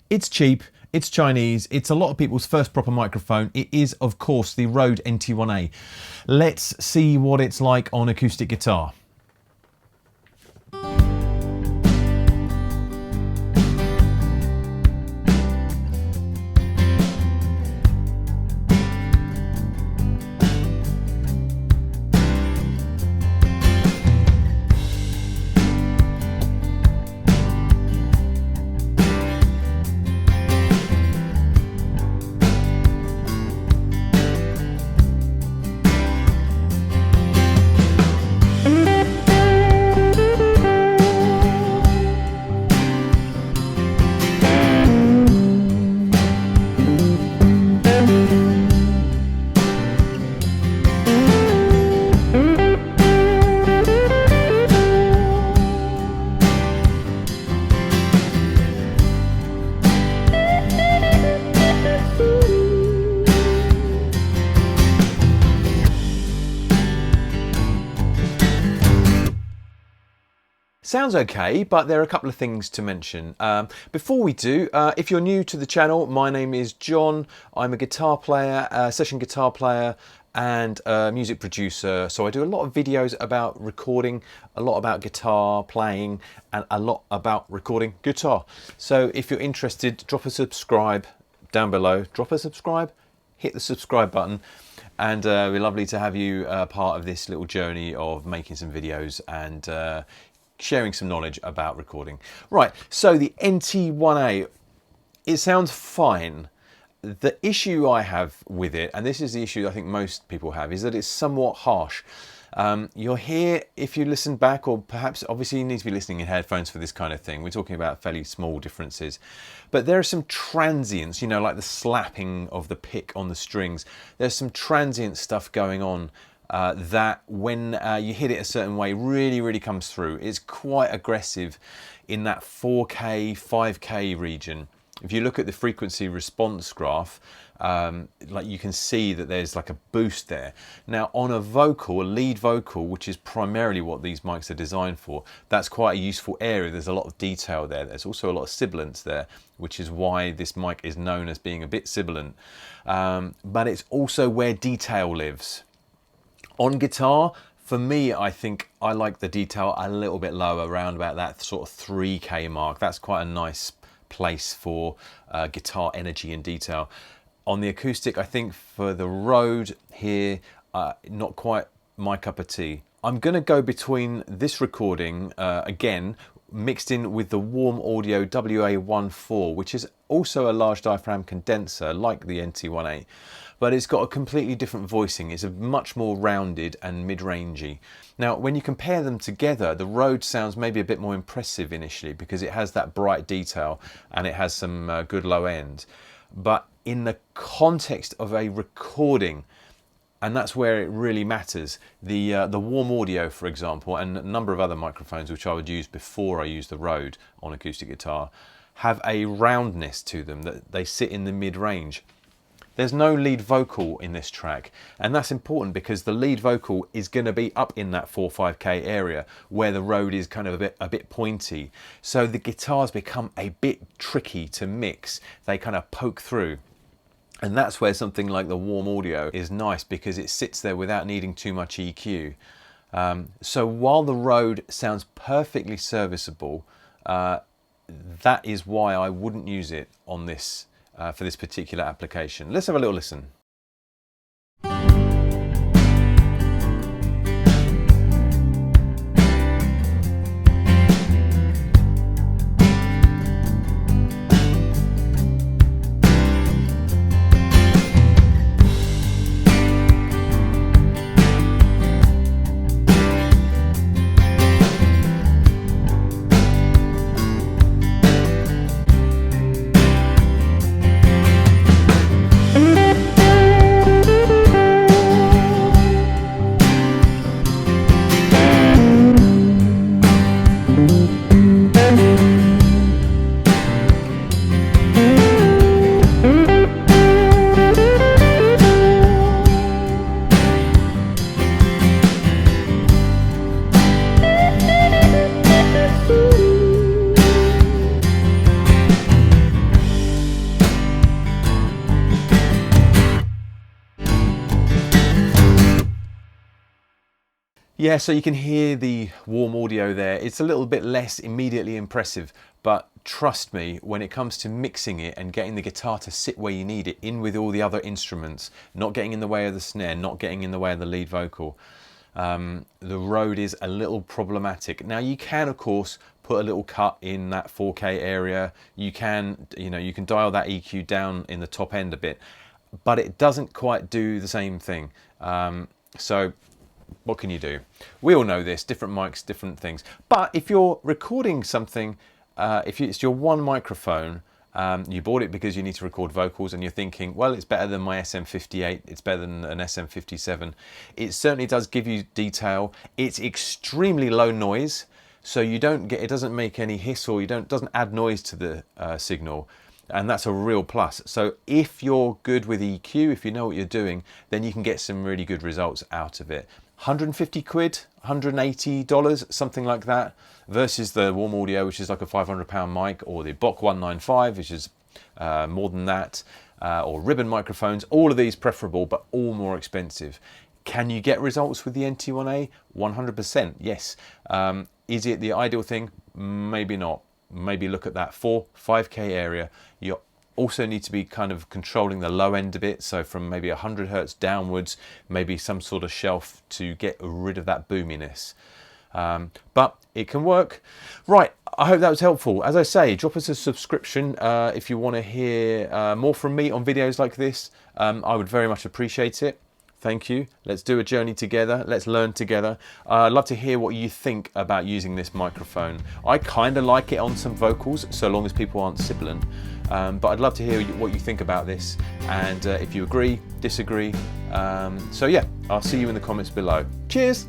It's cheap, it's Chinese, it's a lot of people's first proper microphone. It is, of course, the RODE NT1-A. Let's see what it's like on acoustic guitar. Sounds okay, but there are a couple of things to mention. Before we do, if you're new to the channel, my name is John. I'm a guitar player, session guitar player, and a music producer. So I do a lot of videos about recording, a lot about guitar playing, and a lot about recording guitar. So if you're interested, drop a subscribe down below. Drop a subscribe, hit the subscribe button. And it'd be lovely to have you part of this little journey of making some videos and sharing some knowledge about recording. Right, so the NT1-A, it sounds fine. The issue I have with it, and this is the issue I think most people have, is that it's somewhat harsh. You'll hear, if you listen back, or perhaps obviously you need to be listening in headphones for this kind of thing. We're talking about fairly small differences. But there are some transients, you know, like the slapping of the pick on the strings. There's some transient stuff going on that when you hit it a certain way really comes through. It's quite aggressive in that 4K, 5K region. If you look at the frequency response graph, like you can see that there's like a boost there. Now on a vocal, a lead vocal, which is primarily what these mics are designed for, that's quite a useful area. There's a lot of detail there. There's also a lot of sibilance there, which is why this mic is known as being a bit sibilant. But it's also where detail lives. On guitar, for me, I think I like the detail a little bit lower, around about that sort of 3K mark. That's quite a nice place for guitar energy and detail. On the acoustic, I think for the RODE here, not quite my cup of tea. I'm going to go between this recording, again, mixed in with the Warm Audio WA-14, which is also a large diaphragm condenser like the NT1-A. But it's got a completely different voicing. It's a much more rounded and mid-rangey. Now, when you compare them together, the RODE sounds maybe a bit more impressive initially because it has that bright detail and it has some good low end. But in the context of a recording, and that's where it really matters, the Warm Audio, for example, and a number of other microphones which I would use before I use the RODE on acoustic guitar, have a roundness to them, that they sit in the mid-range. There's no lead vocal in this track, and that's important because the lead vocal is going to be up in that 4-5K area where the RODE is kind of a bit pointy. So the guitars become a bit tricky to mix. They kind of poke through. And that's where something like the Warm Audio is nice because it sits there without needing too much EQ. So while the RODE sounds perfectly serviceable, that is why I wouldn't use it on this for this particular application. Let's have a little listen. Yeah, so you can hear the warm audio there. It's a little bit less immediately impressive, but trust me, when it comes to mixing it and getting the guitar to sit where you need it, in with all the other instruments, not getting in the way of the snare, not getting in the way of the lead vocal, the Rode is a little problematic. Now you can, of course, put a little cut in that 4K area. You can dial that EQ down in the top end a bit, but it doesn't quite do the same thing. So what can you do? We all know this, different mics, different things. But if you're recording something, it's your one microphone, you bought it because you need to record vocals and you're thinking, well, it's better than my SM58, it's better than an SM57. It certainly does give you detail. It's extremely low noise, so it doesn't make any hiss, or doesn't add noise to the signal. And that's a real plus. So if you're good with EQ, if you know what you're doing, then you can get some really good results out of it. 150 quid, $180, something like that, versus the warm audio, which is like a £500 mic, or the Bock 195, which is more than that, or ribbon microphones. All of these preferable, but all more expensive. Can you get results with the NT1-A? 100%, yes. Is it the ideal thing? Maybe not. Maybe look at that 4-5K area. You also need to be kind of controlling the low end a bit, so from maybe 100 hertz downwards, maybe some sort of shelf to get rid of that boominess. But it can work. Right, I hope that was helpful. As I say, drop us a subscription if you want to hear more from me on videos like this. I would very much appreciate it. Thank you. Let's do a journey together. Let's learn together. I'd love to hear what you think about using this microphone. I kind of like it on some vocals, so long as people aren't sibilant. But I'd love to hear what you think about this, and if you agree, disagree. So yeah, I'll see you in the comments below. Cheers.